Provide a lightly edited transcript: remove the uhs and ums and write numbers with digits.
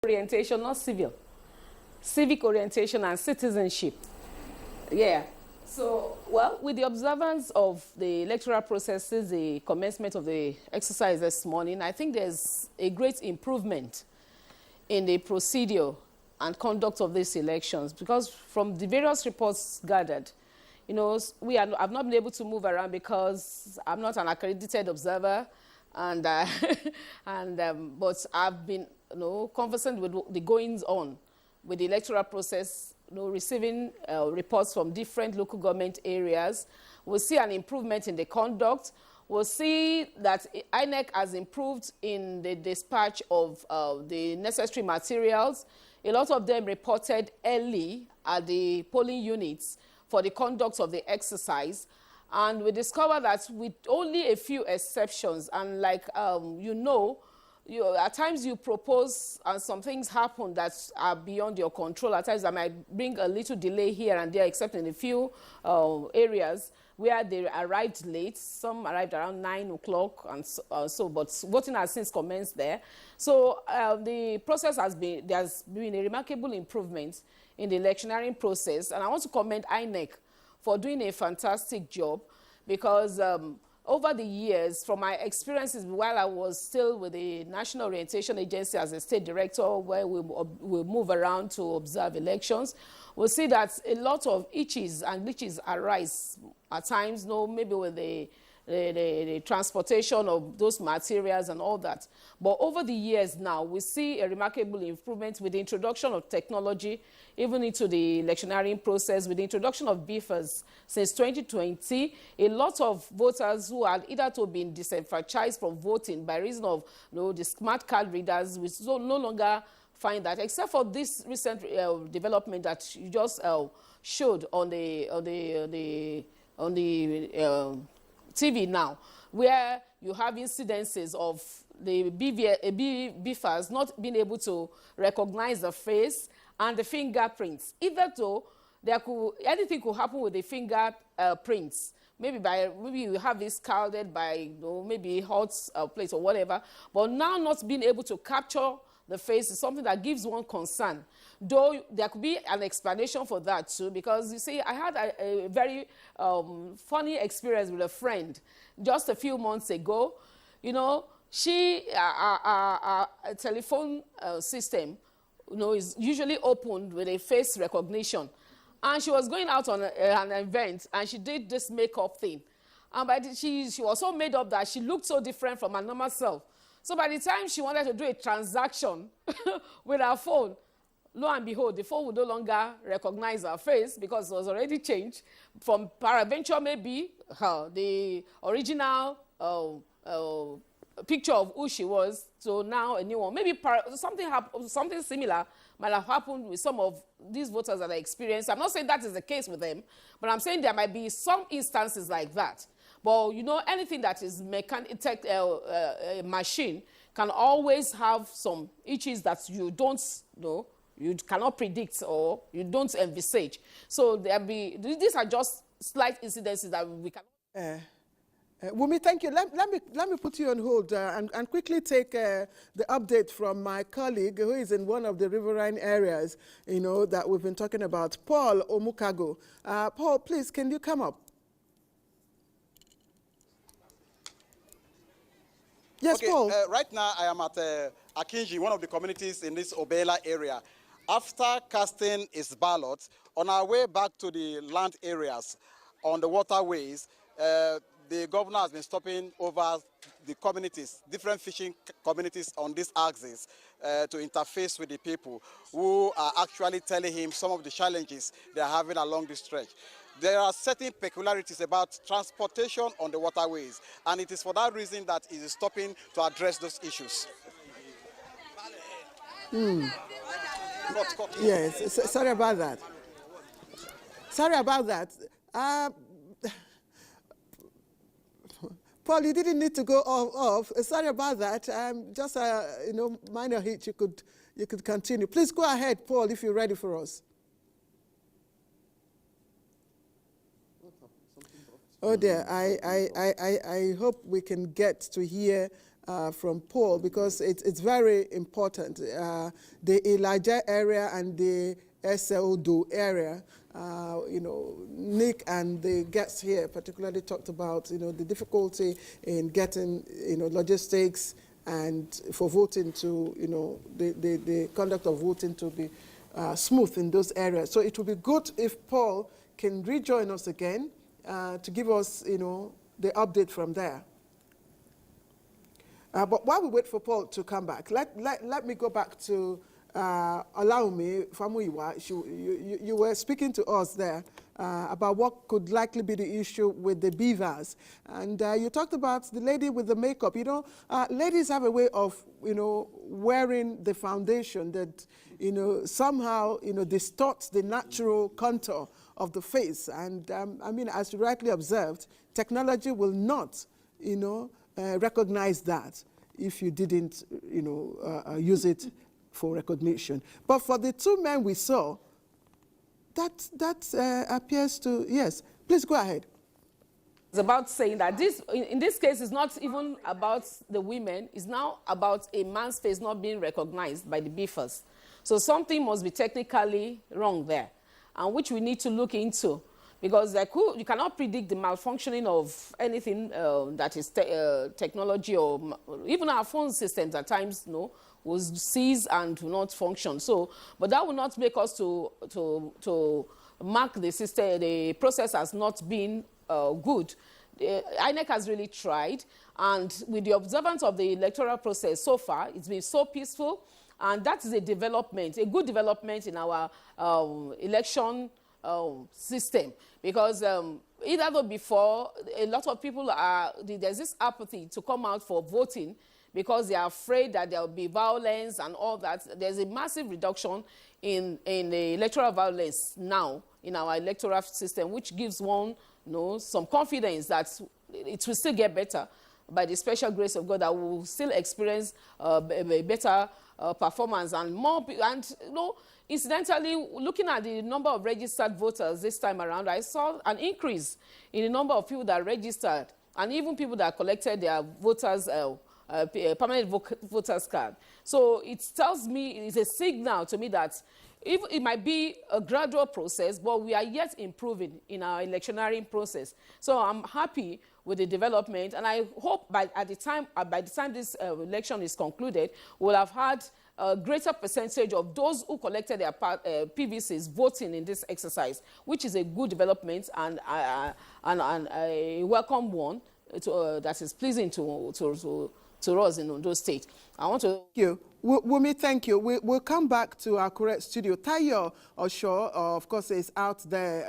Orientation, not civil. Civic orientation and citizenship. Yeah. So, well, with the observance of the electoral processes, the commencement of the exercise this morning, I think there's a great improvement in the procedure and conduct of these elections, because from the various reports gathered, you know, I've not been able to move around because I'm not an accredited observer, and but I've been, you know, conversant with the goings on with the electoral process, you know, receiving reports from different local government areas. We'll see an improvement in the conduct. We'll see that INEC has improved in the dispatch of the necessary materials. A lot of them reported early at the polling units for the conduct of the exercise. And we discovered that with only a few exceptions, and like, at times you propose and some things happen that are beyond your control. At times that might bring a little delay here and there, except in a few areas where they arrived late. Some arrived around 9 o'clock and so, but voting has since commenced there. So the process there's been a remarkable improvement in the electioneering process. And I want to commend INEC for doing a fantastic job, because over the years, from my experiences while I was still with the National Orientation Agency as a state director, where we move around to observe elections, we'll see that a lot of itches and glitches arise at times, maybe with the transportation of those materials and all that. But over the years now, we see a remarkable improvement with the introduction of technology, even into the electioneering process, with the introduction of BFAs since 2020. A lot of voters who had either to been disenfranchised from voting by reason of the smart card readers, we no longer find that, except for this recent development that you just showed on the TV now, where you have incidences of the BFAs not being able to recognize the face and the fingerprints. Either though anything could happen with the fingerprints. Maybe you have this scalded by maybe hot place or whatever, but now not being able to capture the face is something that gives one concern. Though there could be an explanation for that too, because you see, I had a very funny experience with a friend just a few months ago. She, a telephone system, is usually opened with a face recognition. And she was going out on an event, and she did this makeup thing. And she was so made up that she looked so different from her normal self. So by the time she wanted to do a transaction with her phone, lo and behold, the phone would no longer recognize her face because it was already changed from peradventure maybe the original picture of who she was to now a new one. Maybe something similar might have happened with some of these voters that I experienced. I'm not saying that is the case with them, but I'm saying there might be some instances like that. But anything that is machine can always have some issues that you don't know, you cannot predict or you don't envisage. So these are just slight incidences that we can. Wumi, thank you. Let me put you on hold and quickly take the update from my colleague who is in one of the riverine areas, that we've been talking about, Paul Omukago. Paul, please, can you come up? Yes, okay, Paul. Right now, I am at Akinji, one of the communities in this Obela area. After casting its ballot, on our way back to the land areas, on the waterways, the governor has been stopping over the communities, different fishing communities on this axis to interface with the people who are actually telling him some of the challenges they are having along this stretch. There are certain peculiarities about transportation on the waterways, and it is for that reason that it is stopping to address those issues. Yes, sorry about that. Sorry about that. Paul, you didn't need to go off. Sorry about that. Just minor hitch. You could continue. Please go ahead, Paul, if you're ready for us. Oh dear, I hope we can get to hear from Paul, because it's very important. The Elijah area and the Ondo area, Nick and the guests here particularly talked about, the difficulty in getting, logistics and for voting to, the conduct of voting to be smooth in those areas. So it would be good if Paul can rejoin us again to give us, the update from there. But while we wait for Paul to come back, let me go back to allow me, Famuyiwa. You were speaking to us there about what could likely be the issue with the beavers. And you talked about the lady with the makeup. Ladies have a way of, wearing the foundation that, somehow, distorts the natural contour of the face. And I mean, as you rightly observed, technology will not, recognize that if you didn't, use it for recognition. But for the two men we saw, that appears to, yes. Please go ahead. It's about saying that in this case, it's not even about the women. It's now about a man's face not being recognized by the beavers. So something must be technically wrong there, and which we need to look into. Because you cannot predict the malfunctioning of anything that is technology, or even our phone systems at times, will cease and will not function. So, but that will not make us to mark the system, the process as not being good. INEC has really tried, and with the observance of the electoral process so far, it's been so peaceful, and that is a development, a good development in our election system, because either though before, a lot of people there's this apathy to come out for voting because they are afraid that there will be violence and all that. There's a massive reduction in the electoral violence now in our electoral system, which gives one some confidence that it will still get better by the special grace of God, that we will still experience a better performance and more. And incidentally, looking at the number of registered voters this time around, I saw an increase in the number of people that registered, and even people that collected their voters, permanent voters card. So it tells me, it's a signal to me that it might be a gradual process, but we are yet improving in our electioneering process. So I'm happy with the development, and I hope by the time this election is concluded, we'll have had a greater percentage of those who collected their PVCs voting in this exercise, which is a good development and a welcome one that is pleasing to us in Ondo State. I want to thank you. Wumi, thank you. We'll come back to our correct studio. Tayo Osho, of course, is out there